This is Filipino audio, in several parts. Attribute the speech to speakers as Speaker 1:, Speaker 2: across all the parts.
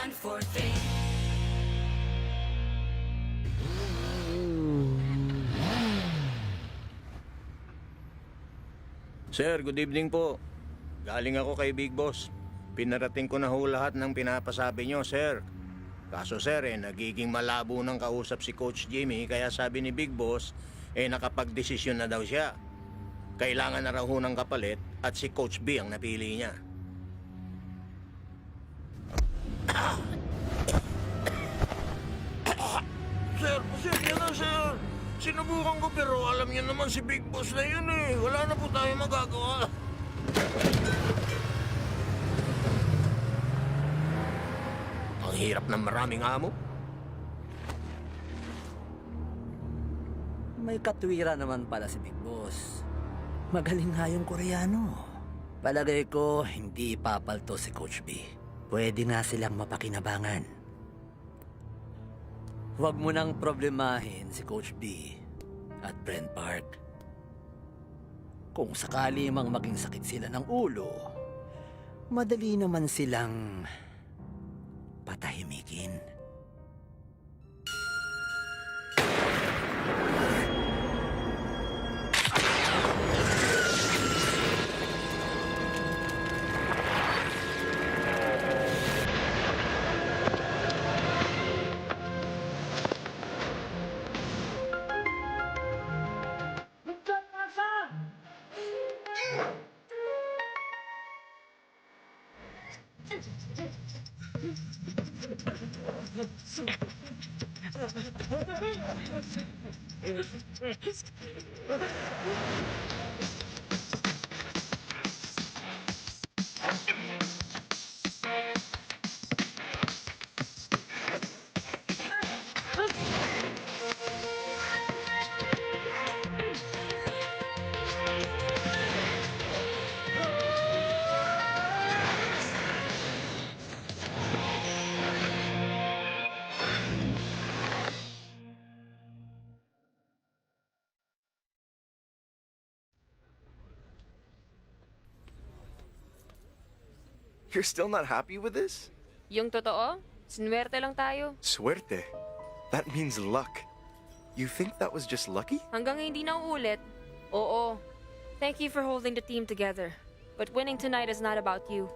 Speaker 1: 143.
Speaker 2: Sir, good evening po. Galing ako kay Big Boss. Pinarating ko na ho lahat ng pinapasabi nyo, sir. Kaso sir, nagiging malabo ng kausap si Coach Jimmy, kaya sabi ni Big Boss, nakapagdesisyon na daw siya. Kailangan na raw ho ng kapalit at si Coach B ang napili niya. Sir, pasensya na, sir. Sinubukan ko pero alam niyo naman si Big Boss na yun eh. Wala na po tayo magagawa. Ang hirap ng maraming amo.
Speaker 3: May katwira naman pala si Big Boss. Magaling nga yung Koreano. Palagay ko, hindi papalto si Coach B. Pwede nga silang mapakinabangan. Huwag mo nang problemahin si Coach B at Brent Park. Kung sakali mang maging sakit sila ng ulo, madali naman silang patahimikin.
Speaker 4: You're still not happy with this?
Speaker 5: Yung totoo, sinuwerte lang tayo.
Speaker 4: Suerte. That means luck. You think that was just lucky?
Speaker 5: Hanggang hindi na uulit. Oo. Thank you for holding the team together. But winning tonight is not about you.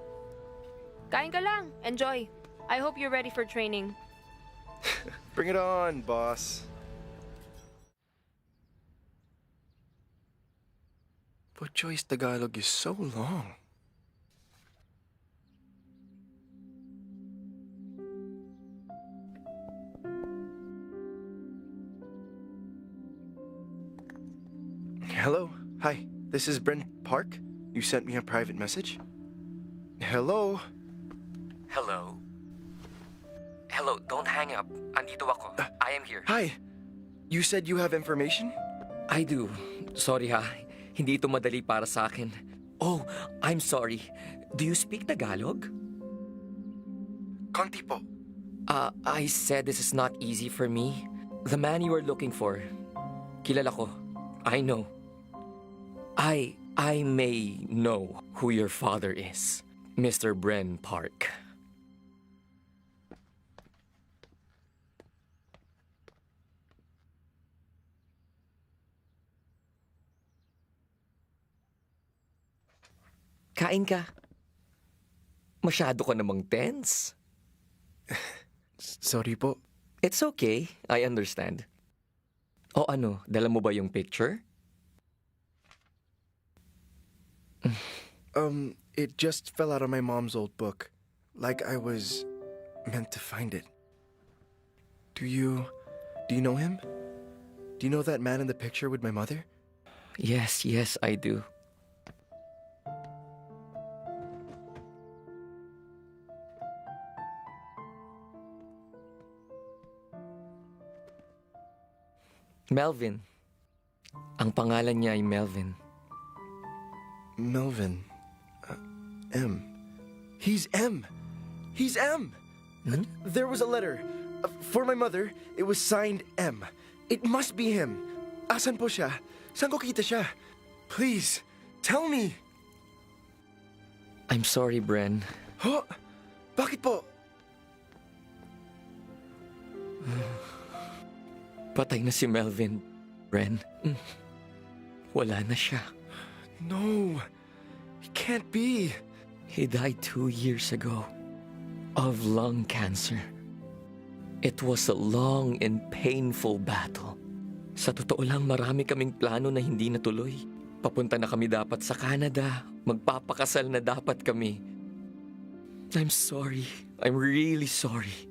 Speaker 5: Kain ka lang. Enjoy. I hope you're ready for training.
Speaker 4: Bring it on, boss. But Joyce Tagalog is so long. Hello. Hi. This is Brent Park. You sent me a private message? Hello.
Speaker 6: Hello? Hello, don't hang up. Andito ako. I am here.
Speaker 4: Hi. You said you have information?
Speaker 6: I do. Sorry ha. Hindi ito madali para sa akin. Oh, I'm sorry. Do you speak Tagalog?
Speaker 4: Konti po.
Speaker 6: I said this is not easy for me. The man you are looking for. Kilala ko. I know. I may know who your father is. Mr. Bren Park. Kain ka. Masyado ka namang tense.
Speaker 4: Sorry po.
Speaker 6: It's okay. I understand. O ano, dala mo ba yung picture?
Speaker 4: It just fell out of my mom's old book. Like I was meant to find it. Do you know him? Do you know that man in the picture with my mother?
Speaker 6: Yes, I do. Melvin. Ang pangalan niya ay Melvin.
Speaker 4: Melvin. M. He's M. He's M. There was a letter. For my mother, it was signed M. It must be him. Asan po siya? Saan ko kita siya? Please, tell me.
Speaker 6: I'm sorry, Bren.
Speaker 4: Huh? Bakit po?
Speaker 6: Patay na si Melvin, Bren. Wala na siya.
Speaker 4: No, it can't be.
Speaker 6: He died 2 years ago of lung cancer. It was a long and painful battle. Sa totoo lang, marami kaming plano na hindi natuloy. Papunta na kami dapat sa Canada. Magpapakasal na dapat kami. I'm sorry. I'm really sorry.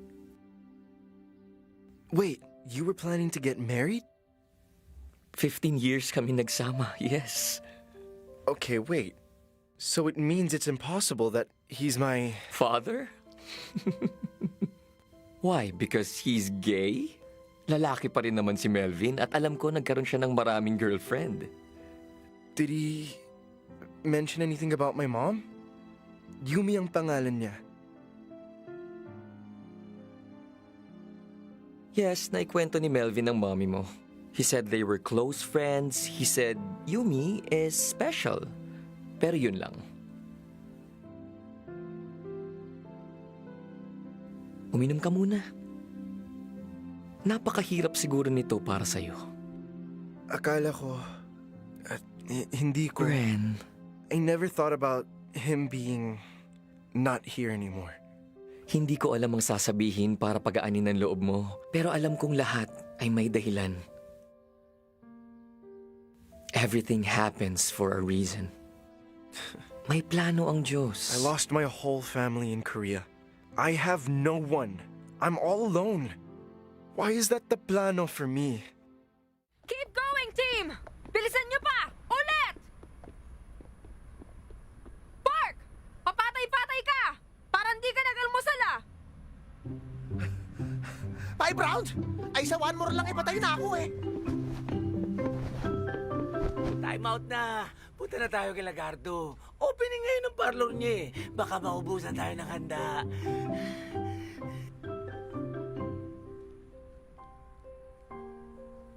Speaker 4: Wait, you were planning to get married?
Speaker 6: 15 years kami nagsama, yes.
Speaker 4: Okay, wait. So it means it's impossible that he's my...
Speaker 6: Father? Why? Because he's gay? Lalaki pa rin naman si Melvin at alam ko nagkaroon siya ng maraming girlfriend.
Speaker 4: Did he mention anything about my mom? Yumi ang pangalan niya.
Speaker 6: Yes, naikwento ni Melvin ng mommy mo. He said they were close friends. He said Yumi is special. Pero yun lang. Uminom ka muna. Napakahirap siguro nito para sa'yo.
Speaker 4: Akala ko... hindi ko...
Speaker 6: Bren,
Speaker 4: I never thought about him being not here anymore.
Speaker 6: hindi ko alam ang sasabihin para pagaanin ng loob mo. Pero alam kong lahat ay may dahilan. Everything happens for a reason. May plano ang Diyos.
Speaker 4: I lost my whole family in Korea. I have no one. I'm all alone. Why is that the plano for me?
Speaker 5: Keep going, team! Bilisan nyo pa! Ulit! Park! Papatay-patay ka! Parang di ka nag-almusal ah!
Speaker 1: 5 rounds? Ay, sa 1 more lang ipatay na ako eh.
Speaker 7: Time out na. Punta na tayo kay Lagardo. Opening ngayon ng parlor niya eh. Baka maubusan tayo ng handa.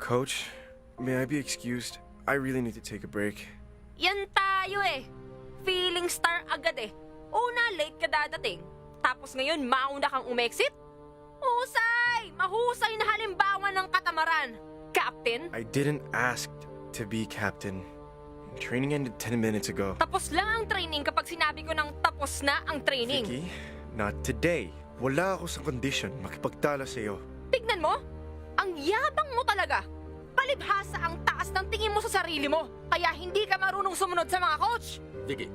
Speaker 4: Coach, may I be excused? I really need to take a break.
Speaker 5: Yan tayo eh. Feeling star agad eh. Una, late ka dadating. Tapos ngayon, mauna kang umexit? Husay! Mahusay na halimbawa ng katamaran. Captain,
Speaker 4: I didn't ask to be captain. Training ended 10 minutes ago.
Speaker 5: tapos lang ang training kapag sinabi ko ng tapos na ang training.
Speaker 4: Vicky, not today. Wala ako sa condition makipagtala sa'yo.
Speaker 5: Tignan mo, ang yabang mo talaga. Palibhasa ang taas ng tingin mo sa sarili mo. Kaya hindi ka marunong sumunod sa mga coach.
Speaker 7: Vicky,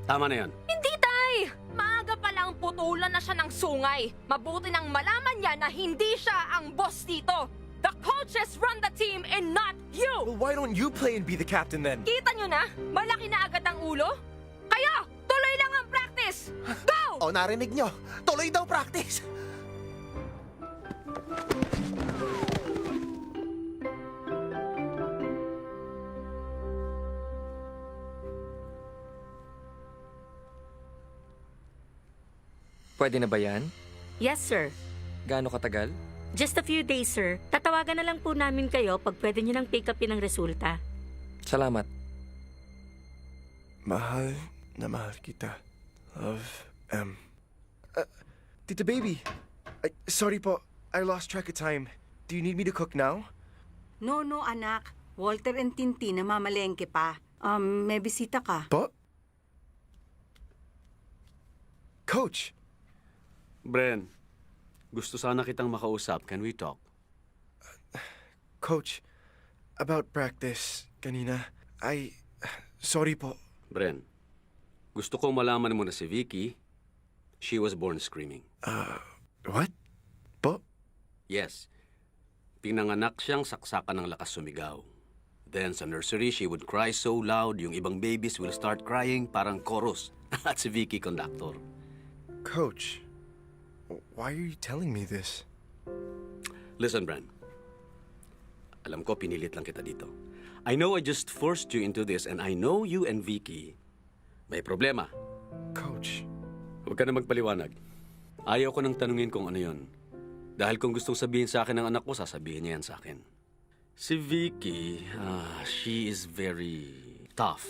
Speaker 7: tama na yan.
Speaker 5: Hindi, tay! Maaga pa lang putulan na siya ng sungay. Mabuti nang malaman niya na hindi siya ang boss dito. The coaches run the team and not you!
Speaker 4: Well, why don't you play and be the captain then?
Speaker 5: Kita nyo na? Malaki na agad ang ulo? Kayo, tuloy lang ang practice! Go!
Speaker 1: O, narinig nyo. Tuloy daw practice.
Speaker 6: Pwede na ba yan?
Speaker 8: Yes, sir.
Speaker 6: Gaano katagal?
Speaker 8: Just a few days, sir. Tatawagan na lang po namin kayo pag pwede nyo nang pick upin ang resulta.
Speaker 6: Salamat.
Speaker 4: Mahal na mahal kita. Love, M. Tita Baby. Sorry po. I lost track of time. Do you need me to cook now?
Speaker 9: No, anak. Walter and Tintin na mamalengke pa. May bisita ka.
Speaker 4: Po? Coach!
Speaker 10: Bren, gusto sana kitang makausap. Can we talk?
Speaker 4: Coach, about practice kanina, sorry po.
Speaker 10: Bren, gusto kong malaman mo na si Vicky, she was born screaming.
Speaker 4: What? Po?
Speaker 10: Yes. Pinanganak siyang saksakan ng lakas sumigaw. Then sa nursery, she would cry so loud, yung ibang babies will start crying parang chorus. At si Vicky conductor.
Speaker 4: Coach, why are you telling me this?
Speaker 10: Listen, Bren. Alam ko, pinilit lang kita dito. I know I just forced you into this and I know you and Vicky may problema.
Speaker 4: Coach,
Speaker 10: Huwag ka na magpaliwanag. Ayaw ko nang tanungin kung ano yon. Dahil kung gustong sabihin sa akin ng anak ko, sasabihin niya yan sa akin. Si Vicky, she is very tough.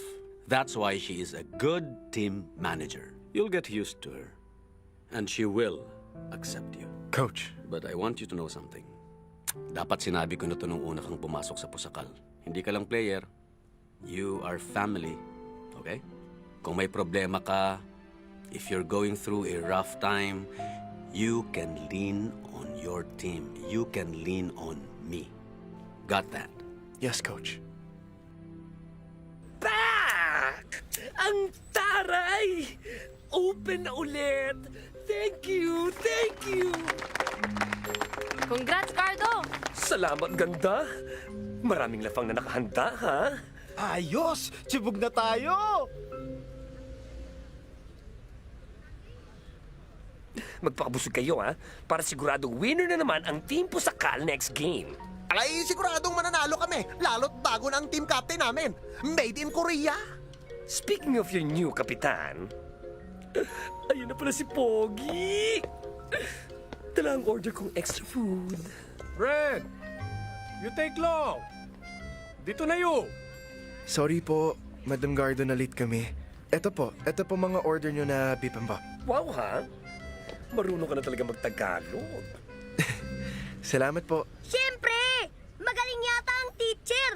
Speaker 10: That's why she is a good team manager. You'll get used to her. And she will accept you.
Speaker 4: Coach,
Speaker 10: But I want you to know something. Dapat sinabi ko na ito nung una kang pumasok sa Pusakal. Hindi ka lang player. You are family. Okay? Kung may problema ka, if you're going through a rough time, you can lean on your team. You can lean on me. Got that?
Speaker 4: yes, Coach.
Speaker 6: Back! Ang taray! Open na ulit! Thank you! Thank you!
Speaker 5: Congrats, Cardo!
Speaker 6: Salamat, ganda! Maraming lafang na nakahanda, ha?
Speaker 1: Ayos! Tibog na tayo!
Speaker 6: Magpakabusog kayo, ha? Para sigurado winner na naman ang Team Pusakal next game.
Speaker 1: Ay, siguradong mananalo kami. Lalo't bago na ang team captain namin. Made in Korea.
Speaker 6: Speaking of your new kapitan, ayun na pala si Pogi! Dala ang order kong extra food.
Speaker 11: Red, you take long. Dito na you.
Speaker 4: Sorry po, Madam Gardo, na late kami. Ito po mga order nyo na bibimbap.
Speaker 6: Wow, ha? Marunong ka na talaga magtagalog.
Speaker 4: Salamat po.
Speaker 12: Siyempre! Magaling yata ang teacher!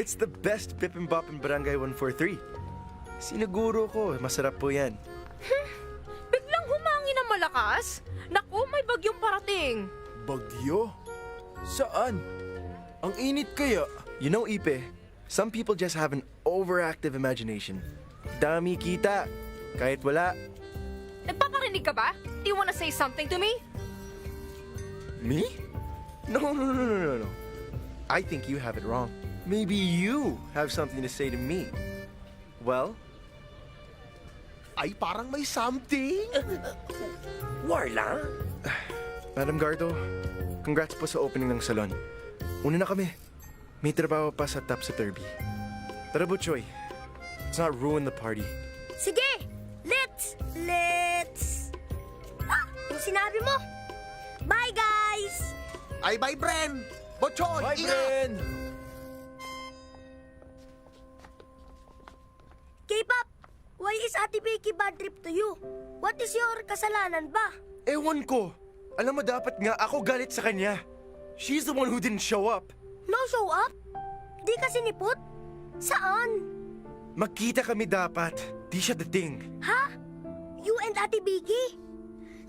Speaker 4: It's the best bibimbap in Barangay 143. Siniguro ko, masarap po yan.
Speaker 5: Biglang humangin ng malakas? Naku, may bagyong parating.
Speaker 4: Bagyo? Saan? Ang init kaya? You know, Ipe, some people just have an overactive imagination. Dami kita. Kahit wala.
Speaker 5: Nagpaparinig ka ba? Do you wanna say something to me?
Speaker 4: Me? No. I think you have it wrong. Maybe you have something to say to me. Well?
Speaker 1: Ay, parang may something.
Speaker 6: Warla?
Speaker 4: Madam Gardo, congrats po sa opening ng salon. Una na kami. May trabaho pa sa top sa Derby. Tara, Butchoy. Let's not ruin the party.
Speaker 12: Sige! Let's! Yung sinabi mo! Bye, guys!
Speaker 1: Ay, bye, Bren. Bochoy,
Speaker 4: Bye,
Speaker 1: ingat.
Speaker 4: Bren!
Speaker 12: K-pop! Why is Ate Vicky bad trip to you? What is your kasalanan ba?
Speaker 4: Ewan ko. Alam mo, dapat nga ako galit sa kanya. She's the one who didn't show up.
Speaker 12: No show up? Di ka sinipot? Saan?
Speaker 4: Magkita kami dapat. Di siya dating.
Speaker 12: Ha? You and Ate Vicky?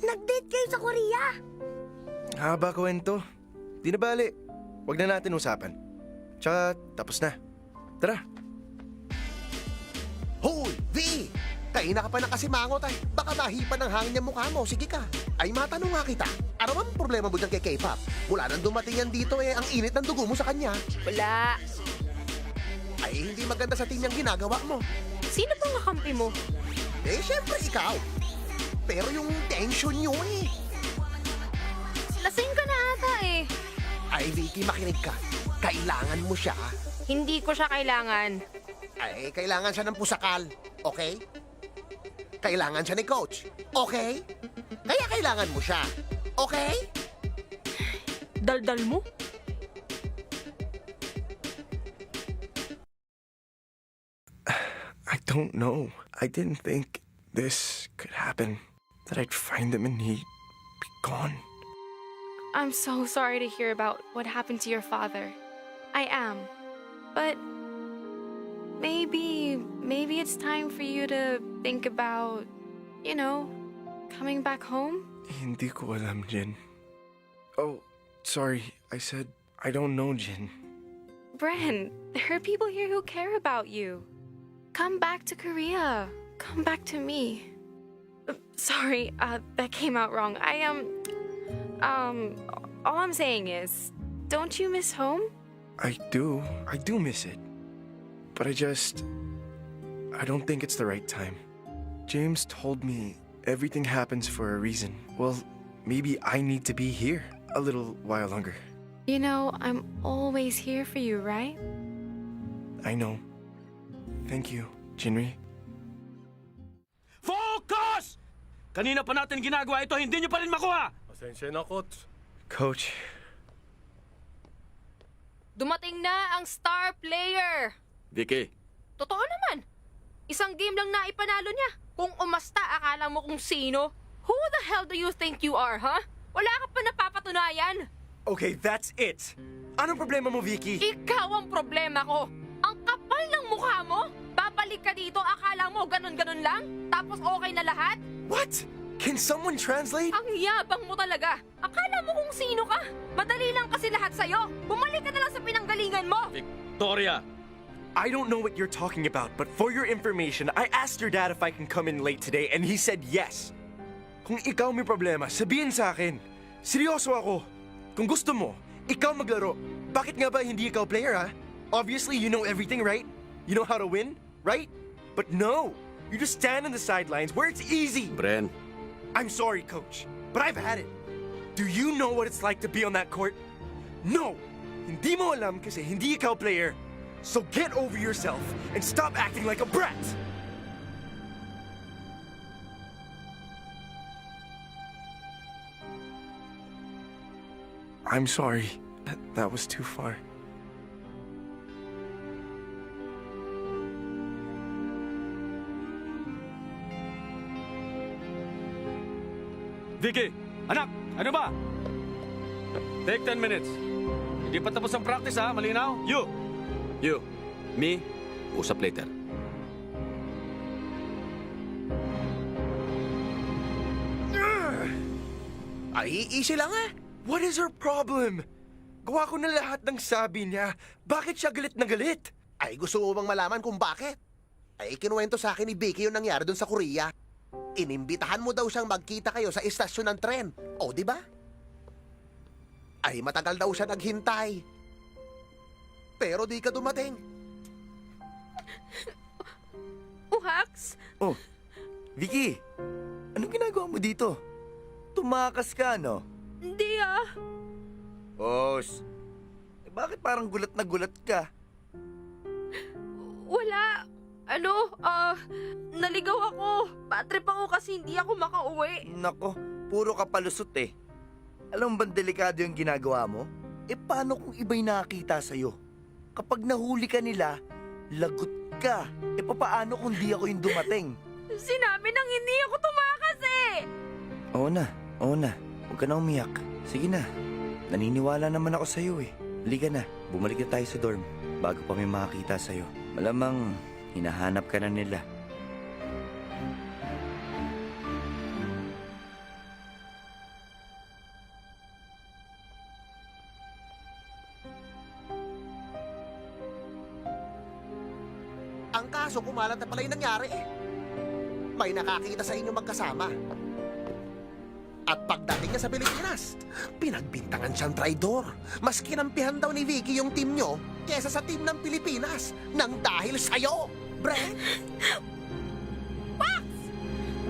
Speaker 12: Nag-date kayo sa Korea?
Speaker 4: Haba kwento. Di na bali. Huwag na natin usapan. Tsaka, tapos na. Tara.
Speaker 1: Hoy, V! Kaina ka pa ng kasimangot ay. Baka mahipan ng hangin yung mukha mo. Sige ka. Ay, matanong nga kita. Ano bang problema mo dyan kay K-pop? Mula nang dumating yan dito ang init ng dugo mo sa kanya.
Speaker 5: Wala.
Speaker 1: Ay, hindi maganda sa team yung ginagawa mo.
Speaker 5: Sino pang kakampi mo?
Speaker 1: Eh, syempre ikaw. Pero yung tension nyo
Speaker 5: Lasing ka na ata eh.
Speaker 1: Ay, Vicky, makinig ka. Kailangan mo siya.
Speaker 5: Hindi ko siya kailangan.
Speaker 1: Ay, kailangan siya ng pusakal. Okay? Kailangan siya ni Coach. Okay? Kaya kailangan mo siya. Okay?
Speaker 5: Daldal mo?
Speaker 4: I don't know. I didn't think this could happen. That I'd find him and he'd be gone.
Speaker 13: I'm so sorry to hear about what happened to your father. I am. But maybe it's time for you to think about, coming back home?
Speaker 4: Hindi ko alam, Jin. Oh, sorry. I said I don't know, Jin.
Speaker 13: Bren, there are people here who care about you. Come back to Korea. Come back to me. Sorry, that came out wrong. All I'm saying is, don't you miss home?
Speaker 4: I do. I do miss it. But I don't think it's the right time. James told me everything happens for a reason. Well, maybe I need to be here a little while longer.
Speaker 13: I'm always here for you, right?
Speaker 4: I know. Thank you, Jinri.
Speaker 10: Focus! Kanina pa natin ginagawa ito, hindi niyo pa rin makuha!
Speaker 11: Pasensya na, Coach.
Speaker 4: Coach,
Speaker 5: Dumating na ang star player.
Speaker 10: Vicky,
Speaker 5: Totoo naman. Isang game lang na ipanalo niya. Kung umasta, akala mo kung sino. Who the hell do you think you are, huh? Wala ka pa napapatunayan.
Speaker 4: Okay, that's it. Anong problema mo, Vicky?
Speaker 5: Ikaw ang problema ko. Ang kapal ng mukha mo. Babalik ka dito, akala mo ganun-ganun lang? Tapos okay na lahat?
Speaker 4: What? Can someone translate?
Speaker 5: Ang yabang mo talaga. Akala mo kung sino ka. Madali lang kasi lahat sa'yo. Bumalik ka na lang sa pinanggalingan mo.
Speaker 10: Victoria!
Speaker 4: I don't know what you're talking about, but for your information, I asked your dad if I can come in late today, and he said yes. Kung ikaw may problema, sabihin sa akin. Seryoso ako. Kung gusto mo, ikaw maglaro. Bakit nga ba hindi ikaw player, ha? Obviously, you know everything, right? You know how to win, right? But no! You just stand on the sidelines where it's easy.
Speaker 10: Bren,
Speaker 4: I'm sorry, coach, but I've had it. Do you know what it's like to be on that court? No! Hindi mo alam kasi hindi ikaw player. So get over yourself and stop acting like a brat! I'm sorry. That was too far.
Speaker 10: Vicky! Anak! Ano ba? Take 10 minutes. Hindi pa tapos ang practice, ha? Malinaw? You. Me. Usap later.
Speaker 1: Ay, easy lang eh.
Speaker 4: What is her problem? Gawa ko na lahat ng sabi niya. Bakit siya galit na galit?
Speaker 1: Ay, gusto mo bang malaman kung bakit? Ay, kinuwento sa akin ni Vicky yung nangyari dun sa Korea. Inimbitahan mo daw siyang magkita kayo sa istasyon ng tren. O, di ba? Ay, matagal daw siya naghintay. Pero di ka dumating.
Speaker 5: Uhax?
Speaker 14: Oh, Vicky, anong ginagawa mo dito? Tumakas ka, no?
Speaker 5: Hindi ah.
Speaker 14: Boss, bakit parang gulat na gulat ka?
Speaker 5: Wala. Naligaw ako. Bad trip ako kasi hindi ako makauwi.
Speaker 14: Nako, puro ka palusot eh. Alam mo bang delikado yung ginagawa mo? Eh paano kung iba'y nakakita sa'yo? Kapag nahuli ka nila, lagot ka. Eh papaano kung di ako yung dumating?
Speaker 5: Sinabi nang hindi ako tumakas eh.
Speaker 14: Oo na. Huwag ka na umiyak. Sige na. Naniniwala naman ako sa'yo eh. Halika na. Bumalik na tayo sa dorm bago pa may makakita sa'yo. Malamang hinahanap ka na nila.
Speaker 1: Ang kaso, kumalat na pala yung nangyari eh. May nakakita sa inyo magkasama. At pagdating niya sa Pilipinas, pinagbintangan siyang traidor. Mas kinampihan daw ni Vicky yung team nyo kesa sa team ng Pilipinas nang dahil sa'yo, Brent.
Speaker 5: Pax!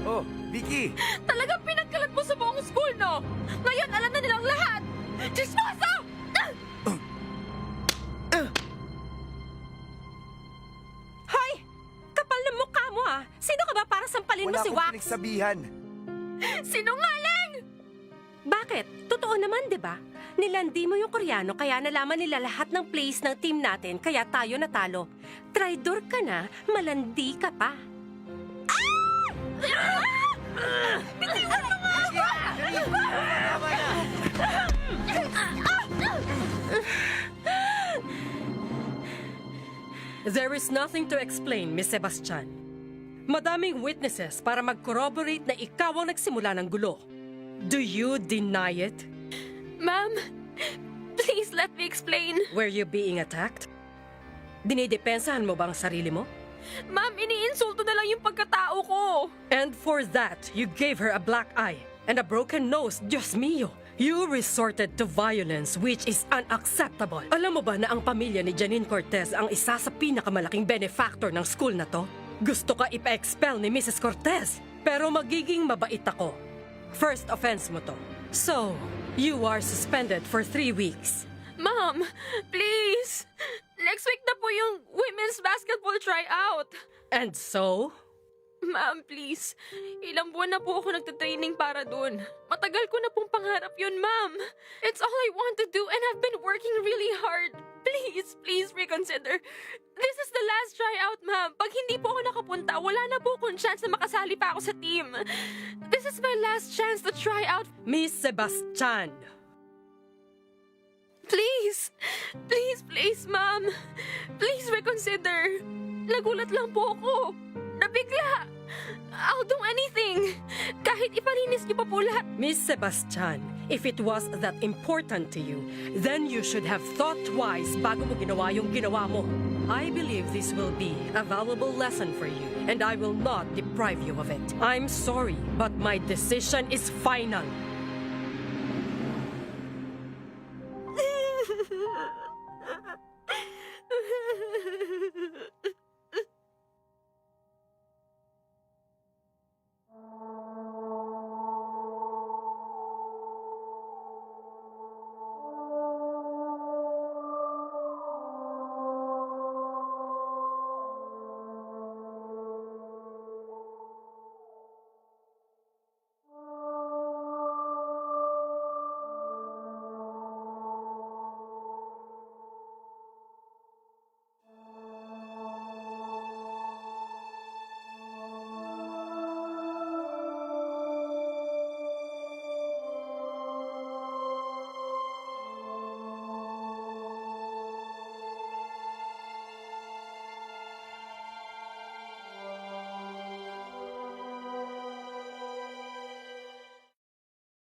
Speaker 14: Oh, Vicky!
Speaker 5: Talagang pinagkalat mo sa buong school, no? Ngayon, alam na nilang lahat! Chismoso!
Speaker 9: Hoy! Kapal na mukha mo ah! Sino ka ba para sampalin mo
Speaker 14: Wala
Speaker 9: si
Speaker 14: akong
Speaker 9: Wax?
Speaker 14: pinagsabihan.
Speaker 5: Sinungaling!
Speaker 8: Bakit? Totoo naman, di ba? Nilandi mo yung Koreano kaya nalaman nila lahat ng plays ng team natin kaya tayo natalo. Traidor ka na, malandi ka pa.
Speaker 5: Bitiwan mo nga ako!
Speaker 15: There is nothing to explain, Miss Sebastian. Madaming witnesses para mag-corroborate na ikaw ang nagsimula ng gulo. Do you deny it?
Speaker 5: Ma'am, please let me explain.
Speaker 15: Were you being attacked? Dinidepensahan mo ba ang sarili mo?
Speaker 5: Ma'am, iniinsulto na lang yung pagkatao ko.
Speaker 15: And for that, you gave her a black eye and a broken nose, Diyos mio. You resorted to violence which is unacceptable. Alam mo ba na ang pamilya ni Janine Cortez ang isa sa pinakamalaking benefactor ng school na to? Gusto ka ipa-expel ni Mrs. Cortez, pero magiging mabait ako. First offense mo to. So, you are suspended for 3 weeks.
Speaker 5: Ma'am, please. Next week na po yung women's basketball tryout.
Speaker 15: And so?
Speaker 5: Ma'am, please. Ilang buwan na po ako nagtatraining para dun. Matagal ko na pong pangarap yun, ma'am. It's all I want to do and I've been working really hard. Please, please reconsider. This is the last tryout, ma'am. Pag hindi po ako nakapunta, wala na po akong chance na makasali pa ako sa team. This is my last chance to try out.
Speaker 15: Miss Sebastian.
Speaker 5: Please, please, please, ma'am. Please reconsider. Nagulat lang po ako. Nabigla. I'll do anything. Kahit ipalinis niyo pa po lahat.
Speaker 15: Miss Sebastian, if it was that important to you, then you should have thought twice bago mo ginawa yung ginawa mo. I believe this will be a valuable lesson for you, and I will not deprive you of it. I'm sorry, but my decision is final.